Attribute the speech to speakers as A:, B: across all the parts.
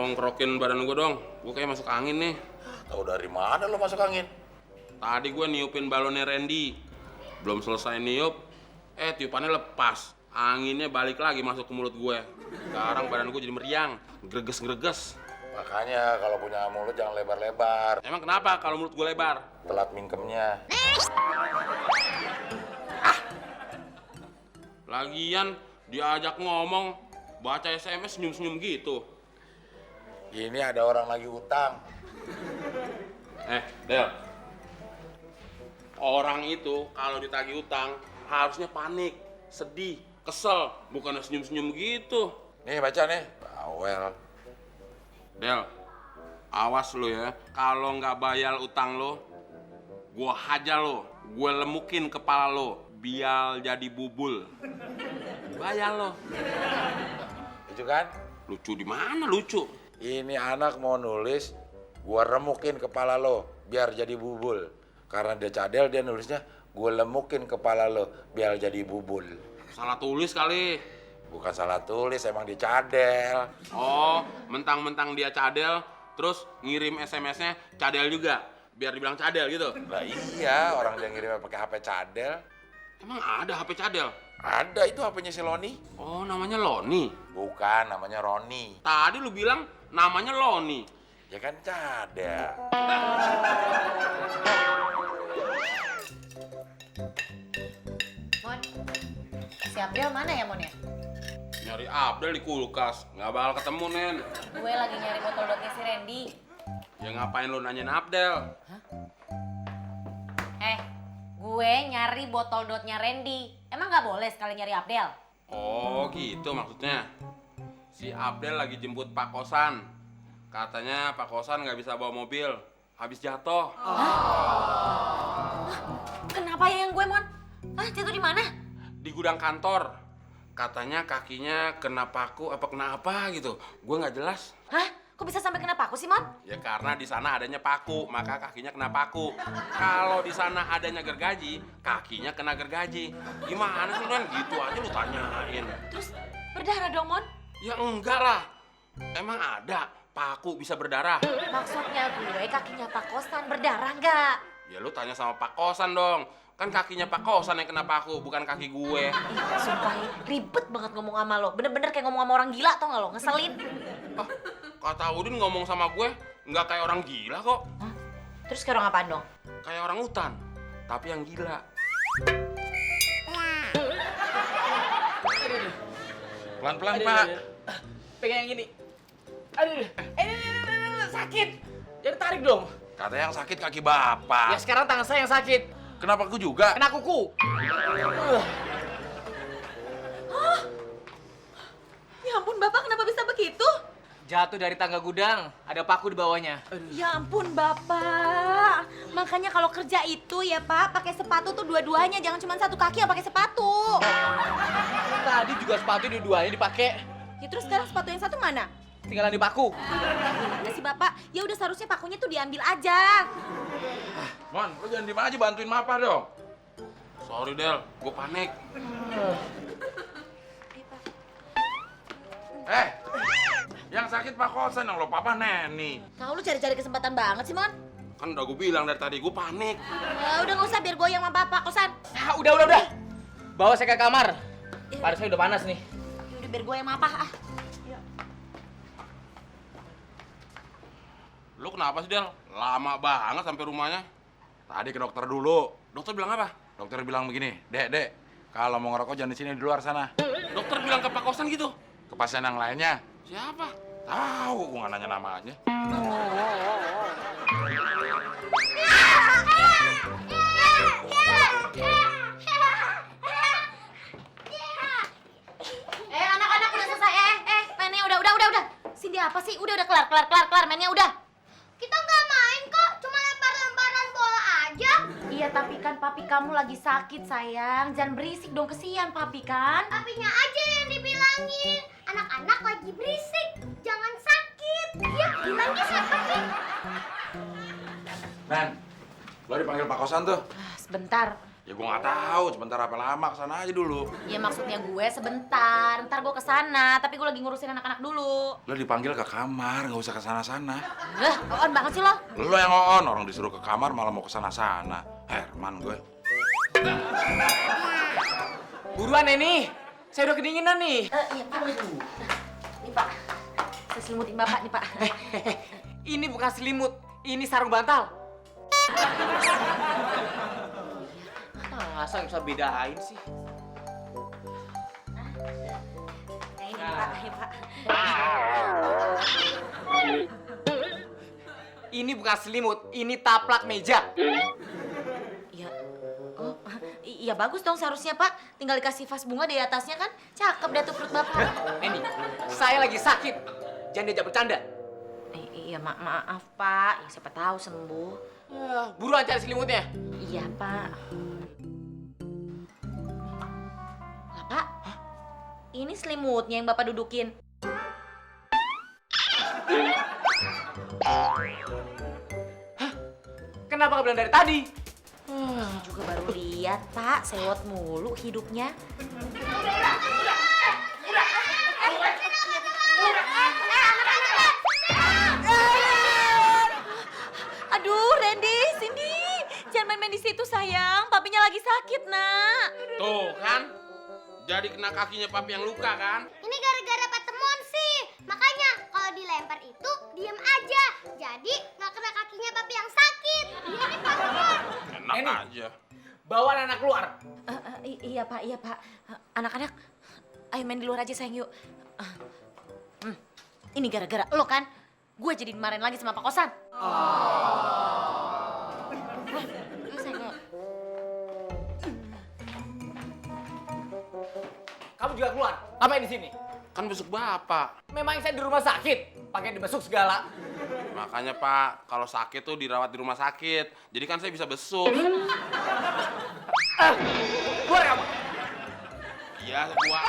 A: tolong kerokin badan gue dong. Gue kayak masuk angin nih.
B: Tahu dari mana lo masuk angin?
A: Tadi gue niupin balonnya Randy. Belum selesai niup, tiupannya lepas. Anginnya balik lagi masuk ke mulut gue. Sekarang badan gue jadi meriang, greges-greges.
B: Makanya kalau punya mulut jangan lebar-lebar.
A: Emang kenapa kalau mulut gue lebar?
B: Telat mingkemnya.
A: Lagian diajak ngomong, baca SMS senyum-senyum gitu.
B: Ini ada orang lagi utang.
A: Del. Orang itu kalau ditagih utang harusnya panik, sedih, kesel, bukannya senyum-senyum gitu.
B: Nih baca nih. Bawel.
A: Del, awas lo ya. Kalau nggak bayar utang lo, gua hajar lo, gue lemukin kepala lo, biar jadi bubul. Bayar lo.
B: Lucu kan?
A: Lucu di mana lucu?
B: Ini anak mau nulis, gua remukin kepala lo biar jadi bubul. Karena dia cadel, dia nulisnya gua lemukin kepala lo biar jadi bubul.
A: Salah tulis kali.
B: Bukan salah tulis, emang dia cadel.
A: Oh, mentang-mentang dia cadel, terus ngirim SMS-nya cadel juga, biar dibilang cadel gitu.
B: Lah iya, orang dia ngirimnya pakai HP cadel.
A: Emang ada HP cadel?
B: Ada, itu HP-nya si Loni.
A: Oh, namanya Loni.
B: Bukan, namanya Roni.
A: Tadi lu bilang namanya Loni.
B: Ya kan cadel.
C: Mon, si Abdel mana ya, Mon ya?
A: Nyari Abdel di kulkas, nggak bakal ketemu, Nen.
C: Gue lagi nyari botol dotnya si Randy.
A: Ya ngapain lu nanyain Abdel?
C: Gue nyari botol dotnya Randy. Emang nggak boleh sekali nyari Abdel?
A: Oh, gitu maksudnya. Si Abdel lagi jemput Pak Kosan. Katanya Pak Kosan nggak bisa bawa mobil, habis jatuh.
C: Kenapa ya yang gue, Mon? Jatuh di mana?
A: Di gudang kantor. Katanya kakinya kena paku apa kena apa gitu. Gue nggak jelas.
C: Kok bisa sampai kena paku sih, Mon?
A: Ya karena di sana adanya paku, maka kakinya kena paku. Kalau di sana adanya gergaji, kakinya kena gergaji. Gimana sih, Nen? Gitu aja lu tanyain.
C: Terus berdarah dong, Mon?
A: Ya enggak lah. Emang ada paku bisa berdarah?
C: Maksudnya gue kakinya Pak Kosan berdarah nggak?
A: Ya lu tanya sama Pak Kosan dong. Kan kakinya Pak Kosan yang kena paku, bukan kaki gue.
C: Sumpah, ribet banget ngomong sama lo. Bener-bener kayak ngomong sama orang gila, tau nggak lo? Ngeselin.
A: Kata Udin ngomong sama gue, nggak kayak orang gila kok.
C: Terus kayak orang apaan dong?
A: Kayak orang hutan, tapi yang gila.
B: Pelan-pelan, Pak.
D: Pegang yang gini. Aduh, sakit. Jadi tarik dong.
B: Katanya yang sakit kaki bapak.
D: Ya sekarang tangan saya yang sakit.
B: Kenapa aku juga?
D: Kena kuku.
E: Ya ampun, Bapak kenapa bisa begitu?
D: Jatuh dari tangga gudang, ada paku di bawahnya.
E: Ya ampun, Bapak. Makanya kalau kerja itu ya, Pak, pakai sepatu tuh dua-duanya, jangan cuma satu kaki yang pakai sepatu.
D: Tadi juga sepatu dua-duanya dipakai.
E: Ya terus sekarang sepatu yang satu mana?
D: Tinggalan di paku.
E: Gimana sih, Bapak? Ya udah seharusnya pakunya tuh diambil aja.
B: Mon, lu jangan diem aja, bantuin Mapa dong.
A: Sorry Del, gue panik.
B: Yang sakit Pak Kosan, yang lo Papa Neni.
E: Tahu lu cari-cari kesempatan banget sih, Mon?
A: Kan udah gue bilang dari tadi, gue panik.
E: Ya udah nggak usah biar goyang sama Bapak, Kosan.
D: Udah. Bawa saya ke kamar. Badan saya udah panas nih.
E: Ya udah biar goyang sama apa?
A: Lu kenapa sih Del? Lama banget sampai rumahnya.
B: Tadi ke dokter dulu.
A: Dokter bilang apa?
B: Dokter bilang begini, Dek, kalau mau ngerokok jangan di sini, di luar sana.
A: Dokter bilang ke Pak Kosan gitu?
B: Ke pasien yang lainnya.
A: Siapa?
B: Tahu, gua nggak nanya namanya.
C: Anak-anak udah selesai. Mainnya udah. Cindy apa sih? Udah kelar. Mainnya udah.
F: Kita nggak main kok, cuma lempar-lemparan bola aja.
C: Iya, tapi kan papi kamu lagi sakit, sayang. Jangan berisik dong, kesian papi kan.
F: Papinya aja yang dibilangin. Anak-anak lagi berisik, jangan sakit. Ya, bilangnya siapa sih?
B: Nen, lo dipanggil Pak Kosan tuh.
C: Sebentar.
B: Ya gue nggak tahu, sebentar apa lama kesana aja dulu.
C: Ya maksudnya gue sebentar, ntar gue kesana, tapi gue lagi ngurusin anak-anak dulu.
B: Lo dipanggil ke kamar, nggak usah kesana-sana.
C: Lah, on banget sih lo.
B: Lo yang on, orang disuruh ke kamar malah mau kesana-sana. Herman gue.
D: Buruan ini. Saya udah kedinginan nih.
C: Iya Pak. Nih Pak, saya selimutin Bapak nih Pak.
D: Ini bukan selimut, ini sarung bantal. Masa bisa bedain sih?
C: Nah ini Pak, ini Pak.
D: Ini bukan selimut, ini taplak meja.
C: Iya. Oh, iya bagus dong seharusnya Pak. Tinggal dikasih vas bunga di atasnya kan. Cakep deh tuh perut Bapak.
D: Neni, saya lagi sakit. Jangan diajak bercanda.
C: Iya maaf Pak. Ya, siapa tahu sembuh.
D: Buruan cari selimutnya.
C: Iya Pak. Lah Pak, ini selimutnya yang Bapak dudukin.
D: Kenapa nggak bilang dari tadi?
C: Saya juga baru lihat Pak, sewot mulu hidupnya.
E: Aduh, Randy, Cindy, jangan main-main di situ sayang. Papinya lagi sakit, Nak.
A: Tuh kan, jadi kena kakinya papi yang luka kan?
F: Ini gara-gara Pak Temon sih. Makanya kalau dilempar itu diem aja. Jadi nggak kena kakinya papi yang sakit. Iya nih Pak Temon.
A: Enak
D: Neni.
A: aja.
D: Bawa anak keluar.
C: Iya Pak, iya Pak. Anak-anak, ayo main di luar aja sayang yuk. Ini gara-gara lo kan, gue jadi dimarahin lagi sama Pak Kosan. Ayo sayang yuk.
D: Kamu juga keluar. Ngapain di sini?
A: Kan besuk bapak.
D: Memang saya di rumah sakit, pakai dibesuk segala.
A: Makanya Pak, kalau sakit tuh dirawat di rumah sakit. Jadi kan saya bisa besuk.
D: Keluar kamu.
A: Iya, gua.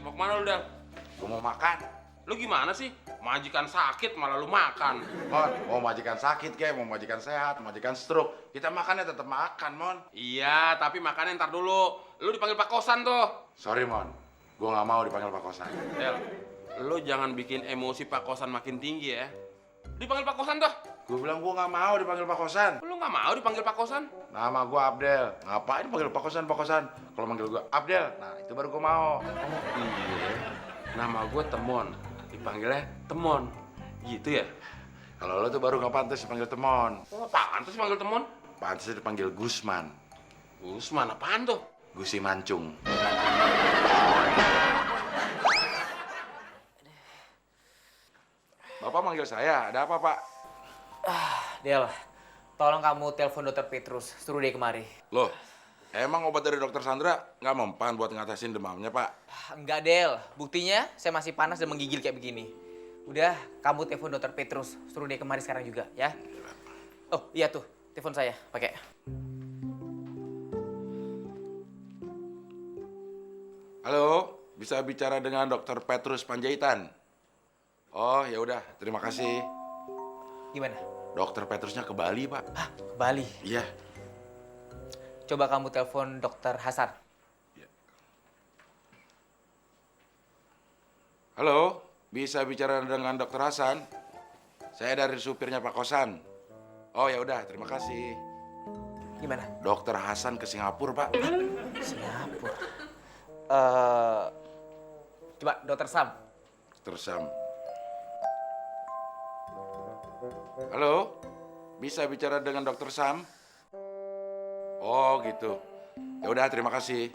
A: Mau kemana lu, Del?
B: Gue mau makan.
A: Lu gimana sih? Majikan sakit malah lu makan.
B: Mon, mau majikan sakit kayak, mau majikan sehat, majikan stroke. Kita makannya tetap makan, Mon.
A: Iya, tapi makannya ntar dulu. Lu dipanggil Pak Kosan tuh.
B: Sorry, Mon. Gue nggak mau dipanggil Pak Kosan.
A: Del, lu jangan bikin emosi Pak Kosan makin tinggi ya. Dipanggil Pak Kosan tuh.
B: Gue bilang gue nggak mau dipanggil Pak Kosan.
A: Lu nggak mau dipanggil Pak Kosan?
B: Nama gue Abdel. Ngapain panggil Pak Kosan, Pak Kosan? Kalau manggil gue Abdel, nah itu baru gue mau.
A: Iya. Nama gue Temon. Dipanggilnya Temon. Gitu ya?
B: Kalau lo tuh baru nggak pantas dipanggil Temon.
A: Oh, apaan tuh dipanggil Temon?
B: Pantas dipanggil Gusman.
A: Gusman, apaan tuh?
B: Gusi Mancung. Bapak manggil saya, ada apa, Pak?
D: Del, tolong kamu telepon dokter Petrus, suruh dia kemari.
B: Loh, emang obat dari dokter Sandra nggak mempan buat ngatasin demamnya, Pak?
D: Enggak, Del. Buktinya saya masih panas dan menggigil kayak begini. Udah, kamu telepon dokter Petrus, suruh dia kemari sekarang juga, ya. Oh, iya tuh, telepon saya, pakai.
B: Halo, bisa bicara dengan dokter Petrus Panjaitan? Oh, ya udah, terima kasih.
D: Gimana?
B: Dokter Petrusnya ke Bali, Pak.
D: Hah, ke Bali.
B: Iya.
D: Coba kamu telepon dokter Hasan.
B: Halo, bisa bicara dengan dokter Hasan? Saya dari supirnya Pak Kosan. Oh, ya udah, terima kasih.
D: Gimana?
B: Dokter Hasan ke Singapura, Pak.
D: Singapura. Coba dokter Sam.
B: Dokter Sam. Halo, bisa bicara dengan dokter Sam? Oh, gitu. Ya udah, terima kasih.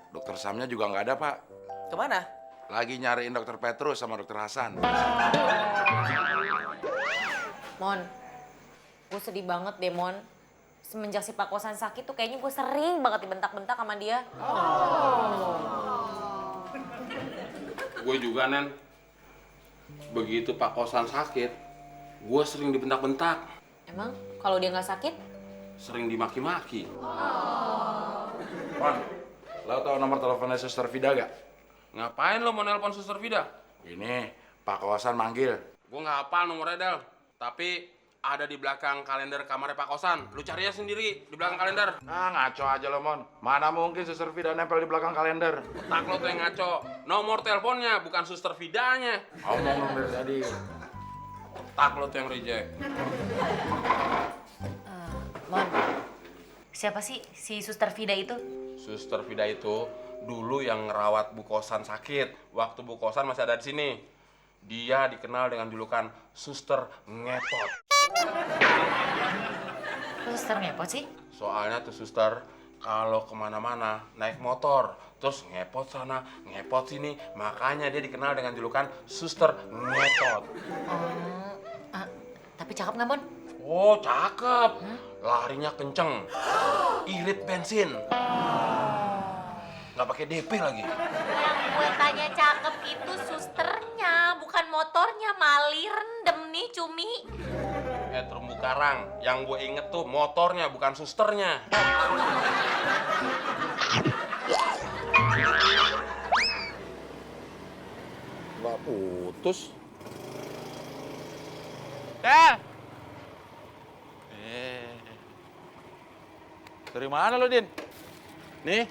B: Dokter Samnya juga nggak ada, Pak.
D: Kemana?
B: Lagi nyariin dokter Petrus sama dokter Hasan.
C: Mon, gue sedih banget deh Mon. Semenjak si Pak Kosan sakit tuh kayaknya gue sering banget dibentak-bentak sama dia.
A: Gue juga, Nen. begitu Pak Kosan sakit, gue sering dibentak-bentak,
C: Emang kalau dia nggak sakit?
A: sering dimaki-maki.
B: Mon, lo tau nomor teleponnya Suster Vida gak?
A: Ngapain lo mau nelpon Suster Vida?
B: Ini, Pak Kosan manggil.
A: Gue nggak hafal nomornya, Del. Tapi ada di belakang kalender kamarnya Pak Kosan. Lu cari aja sendiri di belakang kalender.
B: Ah, ngaco aja lo, Mon. Mana mungkin Suster Vida nempel di belakang kalender?
A: Otak lo tuh yang ngaco. Nomor teleponnya bukan Suster Vidanya.
B: Ngomong dong dari tadi.
A: Otak lo tuh yang reject.
C: Mon, siapa sih si Suster Vida itu?
A: Suster Vida itu dulu yang ngerawat Bu Kosan sakit. Waktu Bu Kosan masih ada di sini. Dia dikenal dengan julukan Suster Ngepot.
C: Suster ngepot sih?
A: Soalnya tuh suster kalau kemana-mana naik motor, terus ngepot sana, ngepot sini, makanya dia dikenal dengan julukan Suster Ngepot.
C: Tapi cakep nggak, Mon?
A: Oh, cakep. Larinya kenceng. Irit bensin. Nggak pakai DP lagi.
C: Yang gue tanya cakep itu susternya, bukan motornya. Mali rendem nih, Cumi.
A: Terumbu karang. Yang gue inget tuh motornya, bukan susternya.
B: Nggak putus.
G: Del!
B: Dari mana lo, Din?
G: Nih,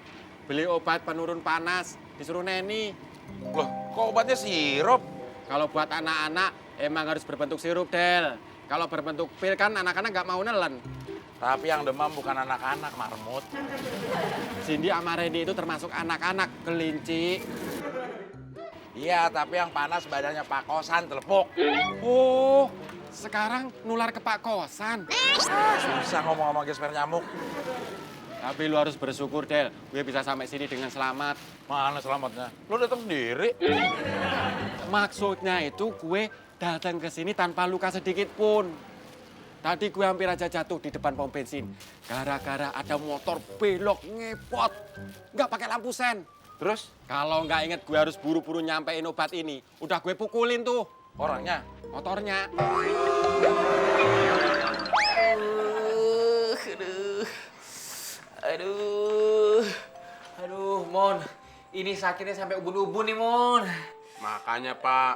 G: beli obat penurun panas. Disuruh Neni.
B: Loh, kok obatnya sirup?
G: Kalau buat anak-anak, emang harus berbentuk sirup, Del. Kalau berbentuk pil kan anak-anak nggak mau nelen.
B: Tapi yang demam bukan anak-anak, marmut.
G: Cindy sama Randy itu termasuk anak-anak, kelinci.
B: Iya, tapi yang panas badannya Pak Kosan, telepok.
G: Oh, sekarang nular ke Pak Kosan.
B: Susah ngomong sama gesper nyamuk.
G: Tapi lu harus bersyukur, Del. Gue bisa sampai sini dengan selamat.
B: Mana selamatnya? Lo datang sendiri.
G: Maksudnya itu gue datang ke sini tanpa luka sedikit pun. Tadi gue hampir aja jatuh di depan pom bensin. Gara-gara ada motor belok ngepot. Nggak pakai lampu sen.
B: Terus
G: Kalau nggak inget gue harus buru-buru nyampein obat ini. Udah gue pukulin tuh
B: orangnya?
G: motornya.
D: Aduh, Mon. Ini sakitnya sampai ubun-ubun nih, Mon.
A: Makanya Pak,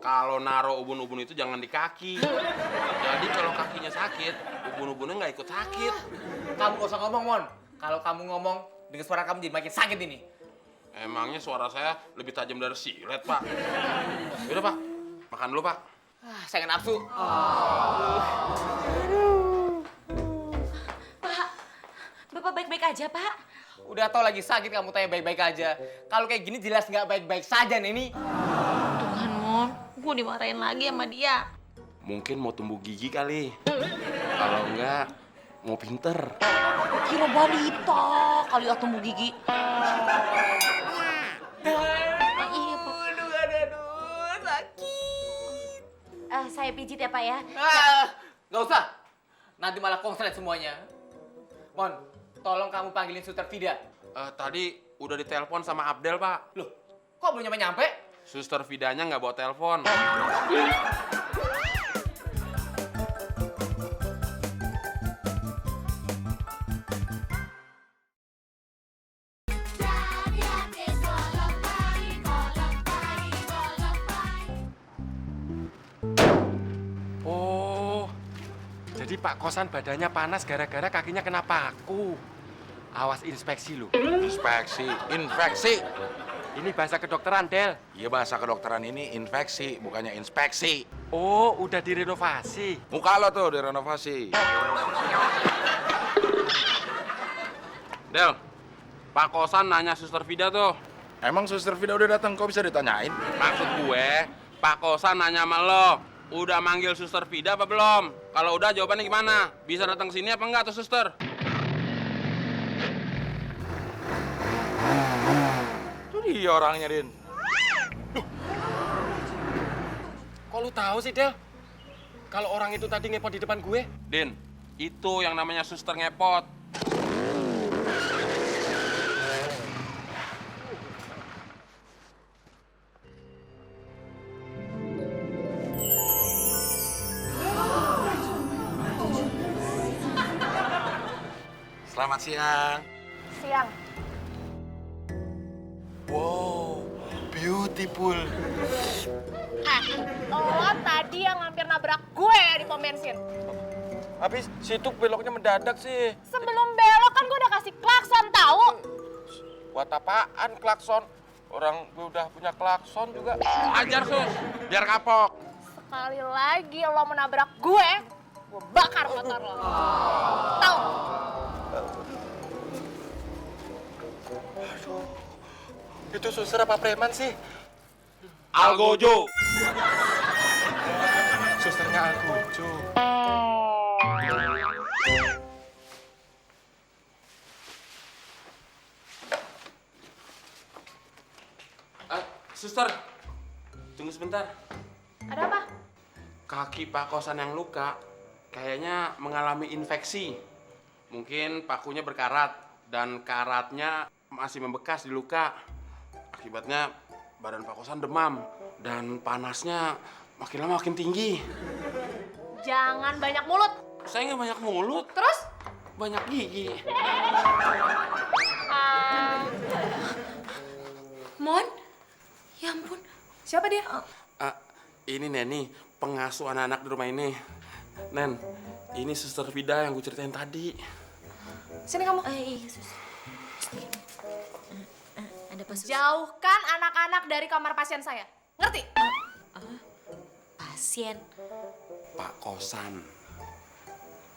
A: kalau naro ubun-ubun itu jangan di kaki. Jadi kalau kakinya sakit, ubun-ubunnya nggak ikut sakit.
D: Kamu gak usah ngomong, Mon. Kalau kamu ngomong, dengan suara kamu jadi makin sakit ini.
A: Emangnya suara saya lebih tajam dari silet, Pak? Yaudah, Pak. Makan dulu, Pak.
D: Saya nggak nafsu.
C: Pak, Bapak baik-baik aja, Pak?
D: Udah tau lagi sakit kamu tanya baik-baik aja. Kalau kayak gini jelas nggak baik-baik saja, Neni.
C: Tuh kan, Mon. Gue dimarahin lagi sama dia.
A: Mungkin mau tumbuh gigi kali. Kalau enggak, mau pinter.
C: Kira balita kali ya tumbuh gigi. Iya, Pak.
D: Aduh, sakit.
C: Saya pijit ya, Pak ya.
D: Nggak usah. Nanti malah konslet semuanya. Mon, tolong kamu panggilin Suster Vida.
A: Tadi udah ditelepon sama Abdel, Pak.
D: Loh, kok belum nyampe-nyampe?
A: Suster Vidanya nggak bawa telepon.
G: Oh, jadi Pak Kosan badannya panas gara-gara kakinya kena paku. Awas inspeksi lu.
B: Inspeksi, infeksi.
G: Ini bahasa kedokteran, Del.
B: Iya, bahasa kedokteran ini infeksi, bukannya inspeksi.
G: Oh, udah direnovasi.
B: Muka lo tuh direnovasi.
A: Del, Pak Kosan nanya Suster Vida tuh.
B: Emang Suster Vida udah datang, kok bisa ditanyain?
A: Maksud gue, Pak Kosan nanya sama lo. Udah manggil Suster Vida apa belum? Kalau udah jawabannya gimana? Bisa datang sini apa enggak tuh Suster?
B: Itu dia orangnya, Din.
G: Kok lu tahu sih, Del? Kalau orang itu tadi ngepot di depan gue?
A: Din, itu yang namanya Suster Ngepot.
B: Selamat siang.
E: Siang.
B: Wow, beautiful.
E: Lo tadi yang hampir nabrak gue di pom bensin.
G: Habis situ beloknya mendadak sih.
E: Sebelum belok kan gue udah kasih klakson tahu.
G: Buat apaan klakson? Orang gue udah punya klakson juga.
A: Ajar, Sus. Biar kapok.
E: Sekali lagi lo menabrak gue bakar motor lo. Tahu?
G: Itu suster apa preman sih?
A: Algojo.
G: Susternya Algojo.
A: Suster, tunggu sebentar.
E: Ada apa?
A: Kaki Pak Kosan yang luka kayaknya mengalami infeksi. Mungkin pakunya berkarat dan karatnya masih membekas di luka. Akibatnya badan Pak Kosan demam dan panasnya makin lama makin tinggi.
E: Jangan banyak mulut.
A: Saya nggak banyak mulut,
E: Terus?
A: banyak gigi.
C: Mon, ya ampun.
E: Siapa dia?
A: Ini Neni, pengasuh anak-anak di rumah ini. Nen, ini Suster Vida yang gue ceritain tadi.
E: Sini kamu.
C: Iya, sus. Ada apa, sus?
E: Jauhkan anak-anak dari kamar pasien saya. Ngerti?
C: Pasien.
A: Pak Kosan.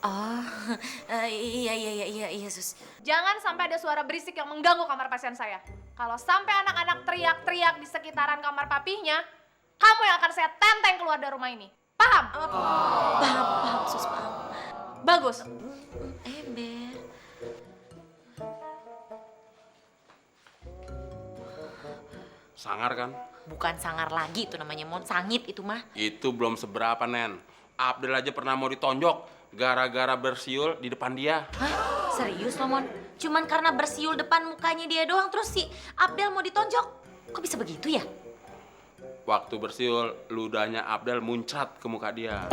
C: Oh, iya, sus.
E: Jangan sampai ada suara berisik yang mengganggu kamar pasien saya. Kalau sampai anak-anak teriak-teriak di sekitaran kamar papihnya, kamu yang akan saya tenteng keluar dari rumah ini. Paham?
C: Paham, sus, paham.
E: Bagus.
C: Ember.
A: Sangar kan?
C: Bukan sangar lagi itu namanya, Mon. Sangit itu mah.
A: Itu belum seberapa, Nen. Abdel aja pernah mau ditonjok gara-gara bersiul di depan dia.
C: Hah? Serius lo, Mon? Cuman karena bersiul depan mukanya dia doang, terus si Abdel mau ditonjok? Kok bisa begitu ya?
A: Waktu bersiul, ludahnya Abdel muncrat ke muka dia.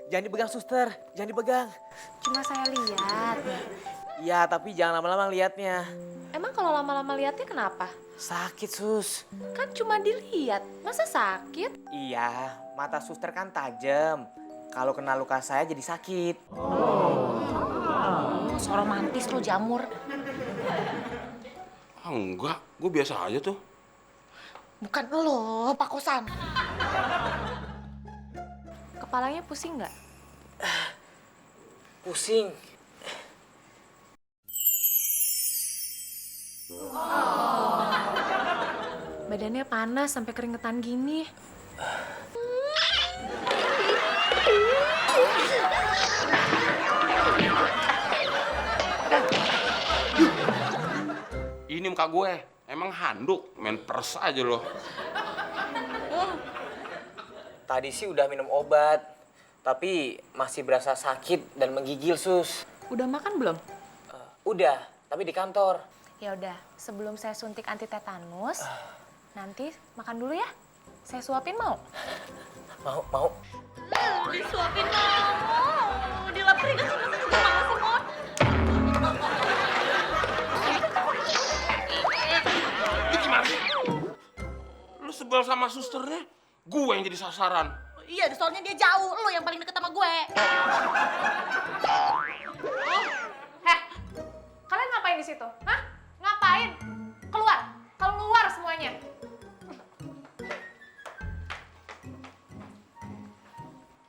D: Jangan dipegang suster, jangan dipegang.
E: Cuma saya lihat.
D: Ya, tapi jangan lama-lama liatnya.
E: Emang kalau lama-lama lihatnya kenapa?
D: Sakit, Sus.
E: Kan cuma dilihat. Masa sakit?
D: Iya, mata suster kan tajam. Kalau kena luka saya jadi sakit.
C: So romantis lo, jamur.
A: Ah, enggak, gue biasa aja tuh.
C: Bukan lo, Pak Kosan.
E: Kepalanya pusing nggak?
D: Pusing.
E: Badannya panas sampai keringetan gini.
A: Ini muka gue, emang handuk, main pers aja loh.
D: Tadi sih udah minum obat, tapi masih berasa sakit dan menggigil, Sus.
E: Udah makan belum?
D: Udah, tapi di kantor.
E: Ya udah, sebelum saya suntik anti tetanus, nanti makan dulu ya. Saya suapin mau?
D: Mau.
C: Disuapin mau. Dilapari ke sini sama si Mon.
A: Ini gimana sih? Lu sebel sama susternya, gue yang jadi sasaran.
C: Iya, soalnya dia jauh. Lo yang paling deket sama gue.
E: Heh, kalian ngapain di situ? Hah? Ngapain? Keluar semuanya.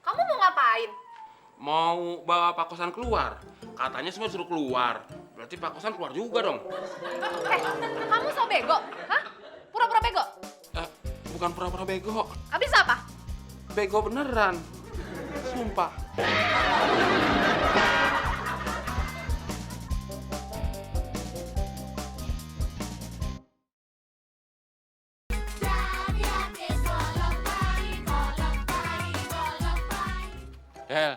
E: Kamu mau ngapain?
A: Mau bawa Pak Kosan keluar. Katanya semua suruh keluar. Berarti Pak Kosan keluar juga dong.
E: Kamu so bego? Hah? Pura-pura bego?
A: Bukan pura-pura bego.
E: Habis apa?
A: Bego beneran. Sumpah.
G: Del,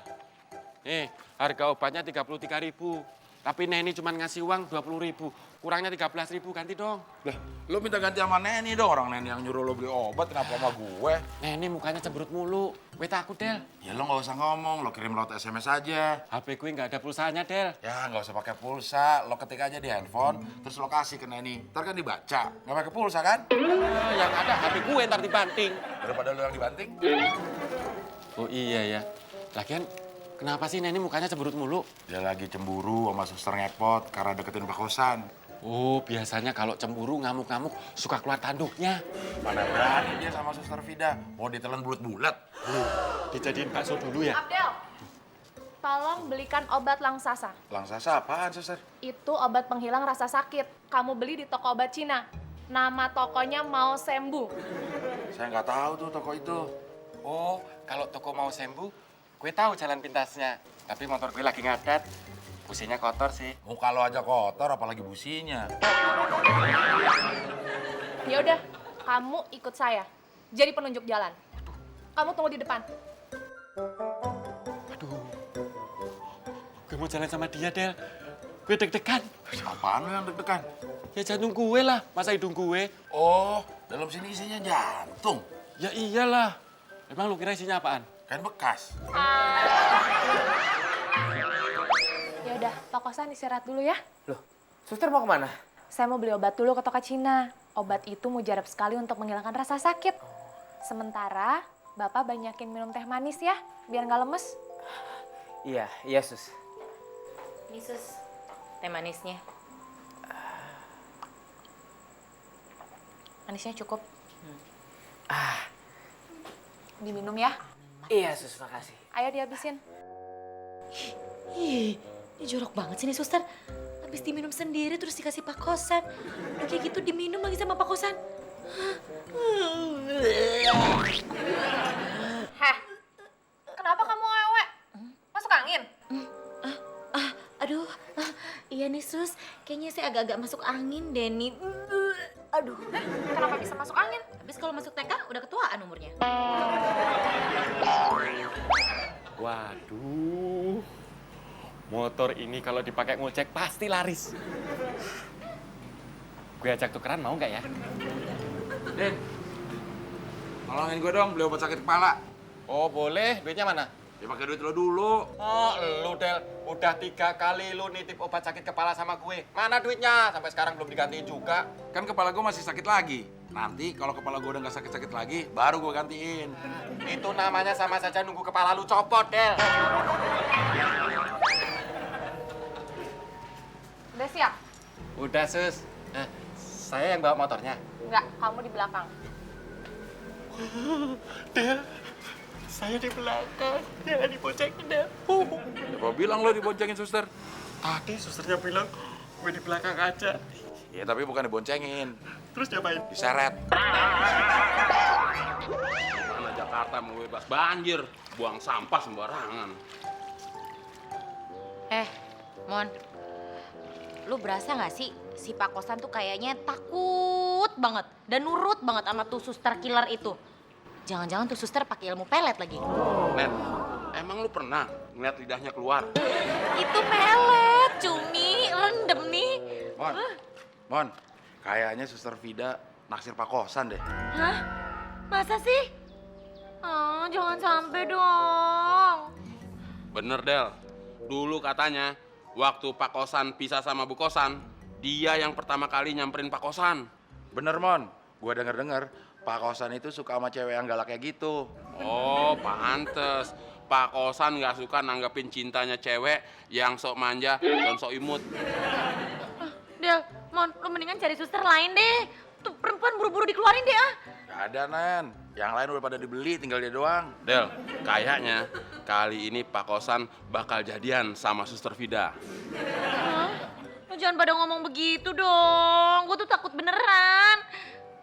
G: nih harga obatnya 33.000. Tapi Neni cuma ngasih uang 20.000, kurangnya 13.000 ganti dong.
B: Lah, lu minta ganti sama Neni dong, orang Neni yang nyuruh lu beli obat, kenapa sama gue?
G: Neni mukanya cemberut mulu, gue takut Del.
B: Ya lu nggak usah ngomong, lo kirim lewat SMS aja.
G: HP gue nggak ada pulsanya Del.
B: Ya nggak usah pakai pulsa, lo ketik aja di handphone, terus lo kasih ke Neni. Ntar kan dibaca, nggak pakai pulsa kan?
G: Yang ada HP gue ntar dibanting.
B: Daripada lo yang dibanting.
G: Oh iya ya, lagian kenapa sih Neni mukanya cemberut mulu?
B: Dia lagi cemburu sama suster ngepot karena deketin Pak Kosan.
G: Oh, biasanya kalau cemburu ngamuk-ngamuk suka keluar tanduknya.
B: Mana berani dia sama suster Vida, mau ditelan bulat-bulat.
G: Dijadiin bakso dulu ya?
E: Abdel, tolong belikan obat Langsasa.
B: Langsasa apaan, suster?
E: Itu obat penghilang rasa sakit. Kamu beli di toko obat Cina. Nama tokonya Mau Sembuh.
B: Saya nggak tahu tuh toko itu.
G: Oh, kalau toko mau sembuh, gue tahu jalan pintasnya. Tapi motor gue lagi ngadat, businya kotor sih.
B: Muka lo aja kotor, apalagi businya.
E: Ya udah, kamu ikut saya. Jadi penunjuk jalan. Kamu tunggu di depan.
G: Aduh, gue mau jalan sama dia, Del. Gue deg-degan.
B: Apaan lo yang deg-degan?
G: Ya jantung gue lah, masa hidung gue?
B: Oh, dalam sini isinya jantung.
G: Ya iyalah. Emang lu kira isinya apaan?
B: Kan bekas.
E: Ya udah, Pak Kosan istirahat dulu ya.
D: Loh, suster mau kemana?
E: Saya mau beli obat dulu ke toko Cina. Obat itu mujarab sekali untuk menghilangkan rasa sakit. Sementara, Bapak banyakin minum teh manis ya, biar nggak lemes.
D: Iya, iya sus.
C: Ini Sus, teh manisnya. Manisnya cukup.
E: Diminum ya.
D: Iya sus, makasih.
E: Ayo dihabisin.
C: Ih, ini jorok banget sih nih suster. Habis diminum sendiri terus dikasih Pak Kosan. Udah kayak gitu diminum lagi sama Pak Kosan.
E: Heh, kenapa kamu ewe? Masuk angin?
C: Aduh, iya nih sus. Kayaknya saya agak-agak masuk angin deh nih. Aduh.
E: Kenapa bisa masuk angin?
C: Habis kalau masuk TK udah ketuaan umurnya.
G: Waduh, motor ini kalau dipakai ngojek pasti laris. Gue ajak tukeran mau nggak ya?
B: Din, tolongin gue dong beli obat sakit kepala.
G: Oh boleh, duitnya mana?
B: Ya pakai duit lo dulu.
G: Oh lu Del, udah 3 kali lu nitip obat sakit kepala sama gue. Mana duitnya? Sampai sekarang belum digantiin juga.
B: Kan kepala gue masih sakit lagi. Nanti kalau kepala gue udah nggak sakit-sakit lagi, baru gue gantiin.
G: Itu namanya sama saja nunggu kepala lu copot, Del.
E: Udah siap?
G: Udah sus. Saya yang bawa motornya.
E: Enggak, kamu di belakang.
G: Del, saya di belakang. Jangan diboncengin, Del.
B: Siapa bilang lo diboncengin, suster?
G: Tadi susternya bilang gue di belakang aja.
B: Ya tapi bukan diboncengin,
G: Terus diapain?
B: diseret.
A: Mana Jakarta mau bebas banjir, buang sampah sembarangan.
C: Mon, lu berasa nggak sih si Pak Kosan tuh kayaknya takut banget dan nurut banget sama tuh suster killer itu. Jangan-jangan tuh suster pakai ilmu pelet lagi.
A: Nen, emang lu pernah ngeliat lidahnya keluar?
C: Itu pelet, cumi, rendem nih.
B: Mon, kayaknya suster Vida naksir Pak Kosan deh.
C: Hah? Masa sih? Oh, jangan sampai dong.
A: Bener, Del. Dulu katanya, waktu Pak Kosan pisah sama Bu Kosan, dia yang pertama kali nyamperin Pak Kosan.
B: Bener, Mon. Gua denger-denger Pak Kosan itu suka sama cewek yang galak kayak gitu.
A: Oh, pantes. Pak Kosan nggak suka nanggepin cintanya cewek yang sok manja dan sok imut.
C: Del, Mon, lu mendingan cari suster lain deh. Tuh perempuan buru-buru dikeluarin deh ah.
B: Gak ada, Nen. Yang lain udah pada dibeli, tinggal dia doang.
A: Del, kayaknya kali ini Pak Kosan bakal jadian sama Suster Vida.
C: Hah? Lu jangan pada ngomong begitu dong. Gue tuh takut beneran.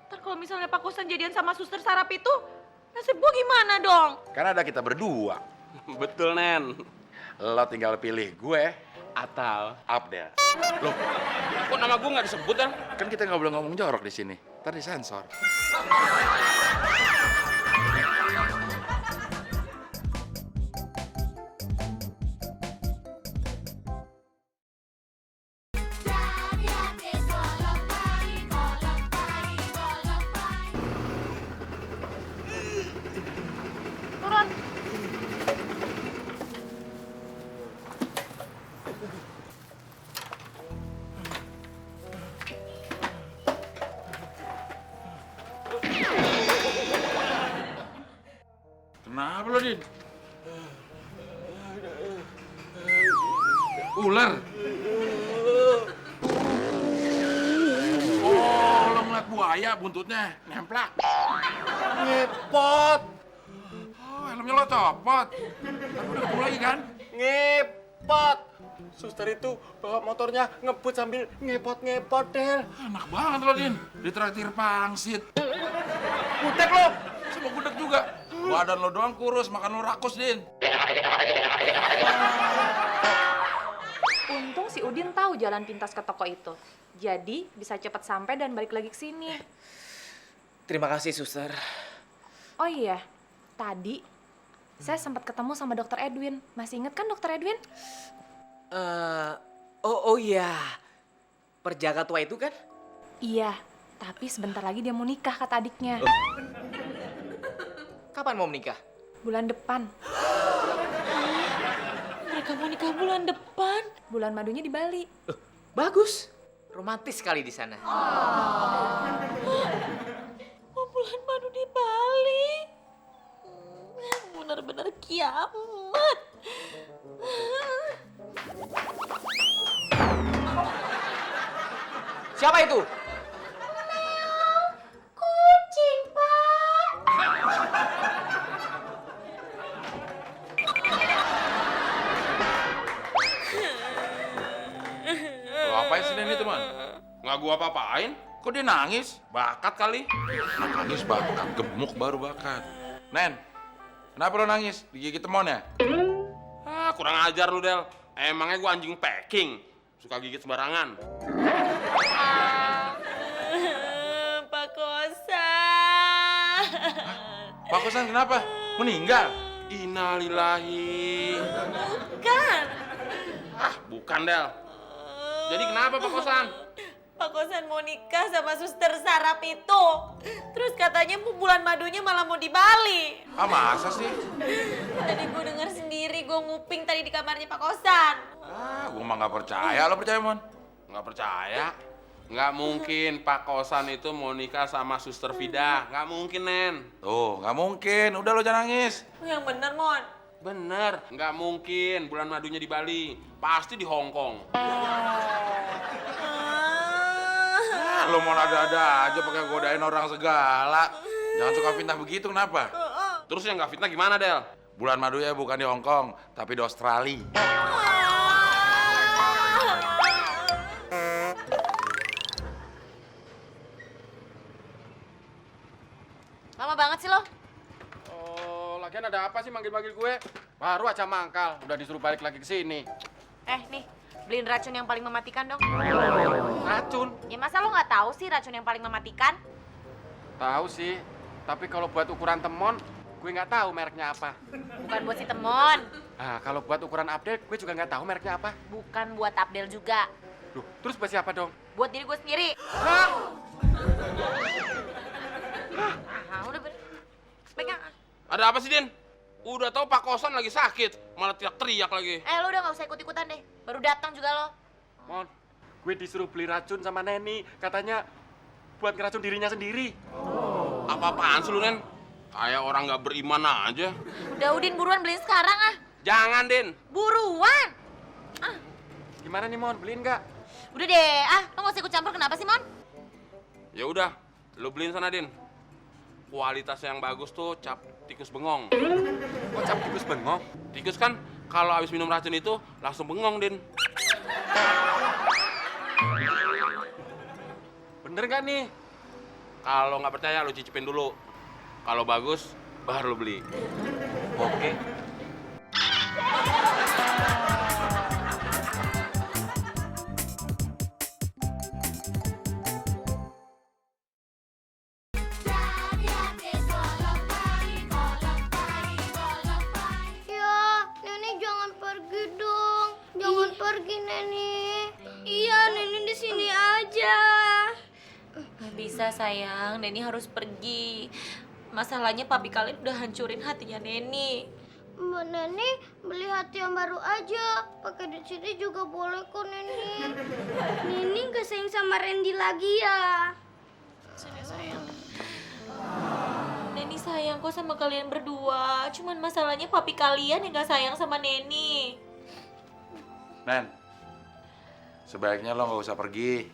C: Ntar kalau misalnya Pak Kosan jadian sama suster Sarap itu, nasib gue gimana dong?
B: Kan ada kita berdua.
A: Betul, Nen.
B: Lo tinggal pilih gue
A: Atau
B: Abdel.
A: loh, kok nama gue nggak disebut, Dan?
B: Kan kita nggak boleh ngomong jorok di sini. Ntar disensor. buaya buntutnya, nemplak.
G: Ngepot.
B: Oh, helmnya lo copot. Tapi udah ketemu lagi kan?
G: Ngepot. Suster itu bawa motornya ngebut sambil ngepot-ngepot, Del.
B: Enak banget lo, Din. Ditraktir pangsit. Gudeg lo. Sama gudeg juga. Badan lo doang kurus, makan lo rakus, Din.
E: Untung si Udin tahu jalan pintas ke toko itu. Jadi bisa cepat sampai dan balik lagi ke sini.
D: Terima kasih, suster.
E: Oh iya, tadi saya sempat ketemu sama Dokter Edwin. Masih inget kan Dokter Edwin?
D: Oh iya. Perjaka tua itu kan?
E: Iya, tapi sebentar lagi dia mau nikah kata adiknya.
D: Kapan mau menikah?
E: Bulan depan.
C: Mereka mau nikah bulan depan.
E: Bulan madunya di Bali.
D: Bagus. Romantis sekali di sana.
C: Mau bulan madu di Bali. Benar-benar kiamat.
D: Siapa itu?
C: Kucing, Pak.
B: Lo apain sih, Din, itu, Man?
A: Nggak gua apa-apain.
B: Kok dia nangis? Bakat kali. Nangis bakat, gemuk baru bakat. Nen, kenapa lo nangis? Digigit temon ya?
A: Ah, kurang ajar lu, Del. Emangnya gua anjing packing. Suka gigit sembarangan.
C: Pak Kosa.
B: Pak Kosan kenapa? Meninggal?
A: Innalillahi.
C: Kan?
A: Ah, bukan, Del. Jadi kenapa, Pak Kosan?
C: Pak Kosan mau nikah sama suster sarap itu. Terus katanya bulan madunya malah mau di Bali.
B: Ah, masa sih?
C: Tadi gue denger sendiri, gue nguping tadi di kamarnya Pak Kosan.
B: Ah, gua mah nggak percaya. Lo percaya, Mon?
A: Nggak percaya? Nggak mungkin Pak Kosan itu mau nikah sama suster Vida. Nggak mungkin, Nen.
B: Tuh, nggak mungkin. Udah lo jangan nangis.
C: Yang bener, Mon.
A: Bener, nggak mungkin bulan madunya di Bali. Pasti di Hong Kong.
B: Ah, lo mau ada-ada aja pakai godain orang segala. Jangan suka fitnah begitu, kenapa?
A: Terus yang nggak fitnah gimana, Del?
B: Bulan madu ya bukan di Hong Kong, tapi di Australia.
C: Lama banget sih lo.
G: Oh, lagian ada apa sih manggil-manggil gue? Baru aja mangkal, udah disuruh balik lagi ke sini.
C: Nih, beliin racun yang paling mematikan dong.
G: Racun?
C: Ya masa lo nggak tahu sih racun yang paling mematikan?
G: Tahu sih, tapi kalau buat ukuran temon, gue nggak tahu mereknya apa.
C: Bukan buat si Temon,
G: Nah, kalau buat ukuran Abdel, gue juga nggak tahu mereknya apa.
C: bukan buat Abdel juga.
G: Loh, terus buat siapa dong?
C: Buat diri gue sendiri. Udah bener. Pegang.
A: Ada apa sih, Din? Udah tahu Pak Kosan lagi sakit, malah teriak-teriak lagi.
C: Lo udah nggak usah ikut-ikutan deh. Baru datang juga lo.
G: Mon, gue disuruh beli racun sama Neni, katanya buat ngeracun dirinya sendiri.
A: Apa-apaan sih lu, Nen? Kayak orang nggak beriman aja.
C: Udah Udin buruan beliin sekarang ah.
A: Jangan, Din.
C: Buruan.
G: Gimana nih Mon, beliin nggak?
C: Udah deh, lo nggak usah ikut campur kenapa sih Mon?
A: Ya udah, lu beliin sana, Din. Kualitas yang bagus tuh cap tikus bengong.
G: Kok cap tikus bengong?
A: Tikus kan kalau habis minum racun itu langsung bengong, Din.
G: Bener nggak nih?
A: Kalau nggak percaya lu cicipin dulu. Kalau bagus baru lu beli.
G: Oke.
F: Ya, Nenek jangan pergi dong. Jangan pergi, Nenek. Iya, Nenek di sini aja.
C: Gak bisa sayang, Neni harus pergi. Masalahnya papi kalian udah hancurin hatinya Neni.
F: Mbak Nenek beli hati yang baru aja. Pakai di sini juga boleh kok, Nenek. Nenek gak sayang sama Randy lagi ya.
C: Sayang. Neni sayang kok sama kalian berdua. Cuman masalahnya papi kalian yang gak sayang sama Neni.
B: Nen, sebaiknya lo nggak usah pergi.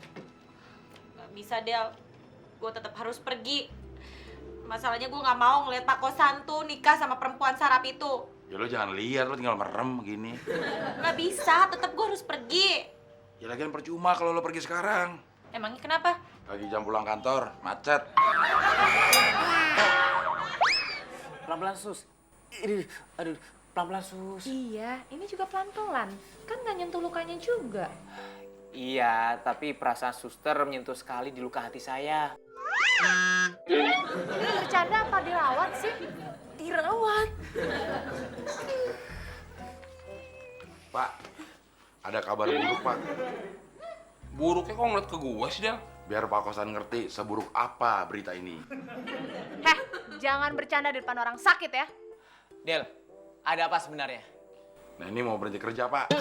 C: Gak bisa, Del. Gue gue tetap harus pergi. Masalahnya gue nggak mau ngeliat Pak Kosan tuh nikah sama perempuan sarap itu.
B: Ya lo jangan lihat, lo tinggal merem gini.
C: Nggak bisa, tetap gue harus pergi.
B: Ya lagian percuma kalau lo pergi sekarang.
C: Emangnya kenapa?
B: Lagi jam pulang kantor, macet.
D: Pelan-pelan sus. Aduh, pelan-pelan sus.
E: Iya, ini juga pelan-pelan. Kan nggak nyentuh lukanya juga.
D: Iya, tapi perasaan suster menyentuh sekali di luka hati saya.
E: Ini bercanda apa dirawat sih? Dirawat.
B: Pak, ada kabar buruk, Pak.
A: Buruknya kok ngeliat ke gue sih, Del?
B: Biar Pak Kosan ngerti seburuk apa berita ini.
E: Heh, jangan bercanda di depan orang sakit ya.
D: Del, ada apa sebenarnya?
B: Nah ini mau berhenti kerja, Pak.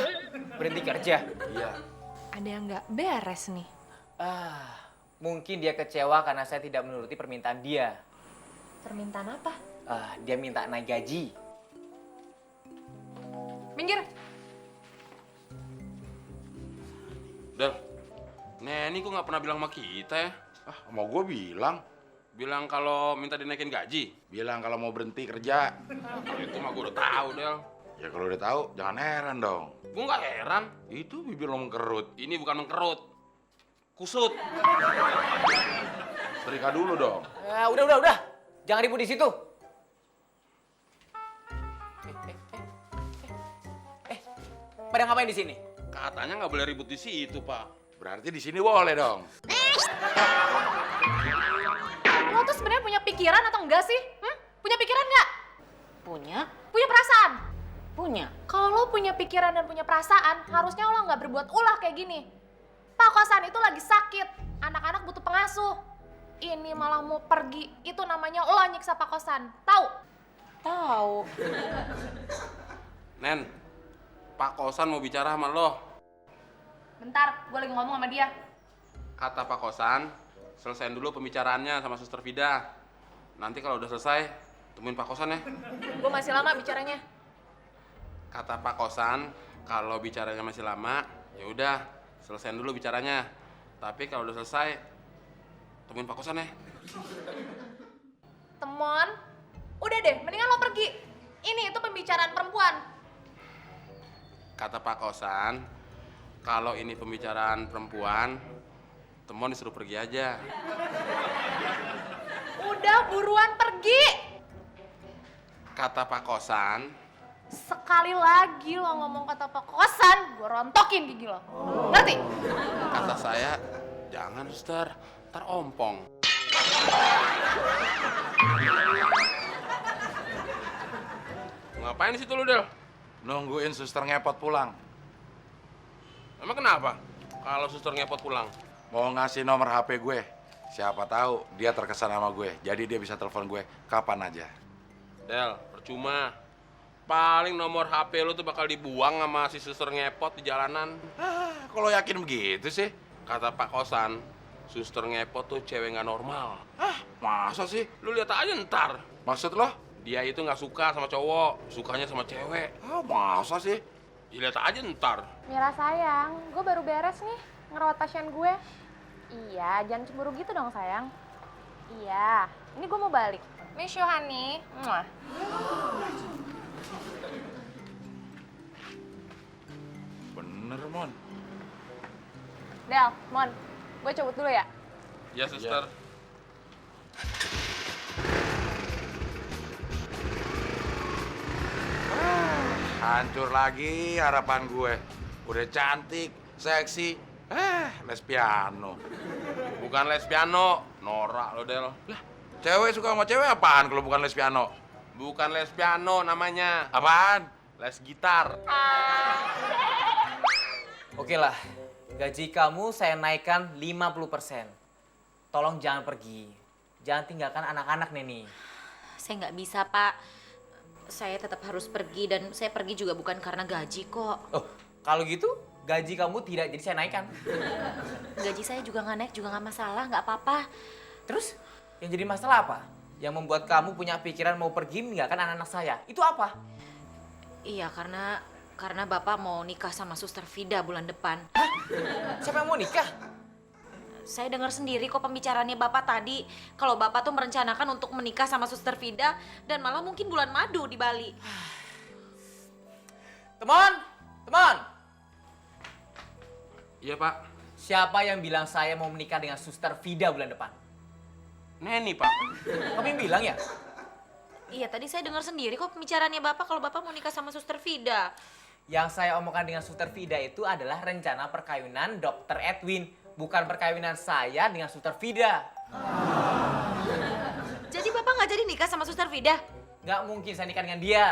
D: Berhenti kerja?
B: Iya.
E: Ada yang nggak beres nih.
D: Mungkin dia kecewa karena saya tidak menuruti permintaan dia.
E: Permintaan apa?
D: Dia minta naik gaji.
E: Minggir.
A: Del, Neni kok nggak pernah bilang sama kita ya?
B: Mau gue bilang.
A: Bilang kalau minta dinaikin gaji.
B: Bilang kalau mau berhenti kerja.
A: Kalau itu mah gue udah tahu, Del.
B: Ya kalau udah tahu, jangan heran dong.
A: Gue nggak heran.
B: Itu bibir lo mengkerut.
A: Ini bukan mengkerut. Kusut.
B: Setrika dulu dong.
D: Udah. Jangan ribut di situ. Pada ngapain di sini?
A: Katanya nggak boleh ribut di situ, Pak.
B: Berarti di sini boleh dong.
E: Lo tuh sebenarnya punya pikiran atau enggak sih? Punya pikiran nggak?
C: Punya?
E: Punya perasaan?
C: Punya.
E: Kalau lo punya pikiran dan punya perasaan, harusnya lo nggak berbuat ulah kayak gini. Pak Kosan itu lagi sakit, anak-anak butuh pengasuh. Ini malah mau pergi, itu namanya lo nyiksa Pak Kosan, tahu?
C: Tahu.
A: Nen, Pak Kosan mau bicara sama lo.
E: Bentar, gue lagi ngomong sama dia.
A: Kata Pak Kosan, selesaiin dulu pembicaraannya sama Suster Vida. Nanti kalau udah selesai, temuin Pak Kosan ya.
E: Gue masih lama bicaranya.
A: Kata Pak Kosan, kalau bicaranya masih lama, ya udah selesaiin dulu bicaranya. Tapi kalau udah selesai, temuin Pak Kosan ya.
E: Temon, udah deh, mendingan lo pergi. Ini itu pembicaraan perempuan.
A: Kata Pak Kosan, kalau ini pembicaraan perempuan, Temon disuruh pergi aja.
E: Udah buruan pergi.
A: Kata Pak Kosan,
E: Sekali lagi lo ngomong kata Pak Kosan, gue rontokin gigi lo. Ngerti?
A: kata saya, jangan Suster, ntar ompong. Ngapain di situ lu, Del?
B: Nungguin suster ngepot pulang.
A: Emang kenapa? Kalau Suster ngepot pulang?
B: Mau ngasih nomor HP gue. Siapa tahu dia terkesan sama gue. Jadi dia bisa telepon gue kapan aja.
A: Del, percuma. Paling nomor HP lu tuh bakal dibuang sama si Suster ngepot di jalanan.
B: Kalau yakin begitu sih?
A: Kata Pak Kosan, Suster ngepot tuh cewek nggak normal.
B: Masa sih?
A: Lu lihat aja ntar.
B: Maksud lo?
A: Dia itu nggak suka sama cowok, sukanya sama cewek.
B: Masa sih?
A: Dilihat aja ntar.
E: Mira sayang, gue baru beres nih ngerawat pasien gue. Iya, jangan cemburu gitu dong sayang. Iya, ini gue mau balik. Miss you honey. Mwah.
B: Bener, Mon.
E: Del, Mon, gue cabut dulu ya.
A: Ya, Suster.
B: Hancur lagi harapan gue. Udah cantik, seksi. Les piano.
A: Bukan les piano, norak lo, Del.
B: Lah, cewek suka sama cewek apaan kalau bukan les piano?
A: Bukan les piano namanya,
B: Apaan?
A: les gitar.
D: Oke lah, gaji kamu saya naikkan 50%. Tolong jangan pergi. Jangan tinggalkan anak-anak, Neni.
C: Saya nggak bisa, Pak. Saya tetap harus pergi dan saya pergi juga bukan karena gaji kok.
D: Oh, kalau gitu gaji kamu tidak jadi saya naikkan.
C: Gaji saya juga nggak naik juga nggak masalah, nggak apa-apa.
D: Terus yang jadi masalah apa? Yang membuat kamu punya pikiran mau pergi meninggalkan anak-anak saya. Itu apa?
C: Iya, karena Bapak mau nikah sama Suster Vida bulan depan.
D: Siapa yang mau nikah?
C: Saya dengar sendiri kok pembicaraannya Bapak tadi. Kalau Bapak tuh merencanakan untuk menikah sama Suster Vida dan malah mungkin bulan madu di Bali.
D: Teman, teman.
A: Iya, Pak.
D: Siapa yang bilang saya mau menikah dengan Suster Vida bulan depan?
A: Neni, Pak.
D: Kamu yang bilang ya?
C: Iya, tadi saya dengar sendiri kok pembicaraannya Bapak kalau Bapak mau nikah sama Suster Vida.
D: Yang saya omongkan dengan Suster Vida itu adalah rencana perkawinan Dr. Edwin, bukan perkawinan saya dengan Suster Vida.
C: Jadi Bapak nggak jadi nikah sama Suster Vida?
D: Nggak mungkin saya nikah dengan dia.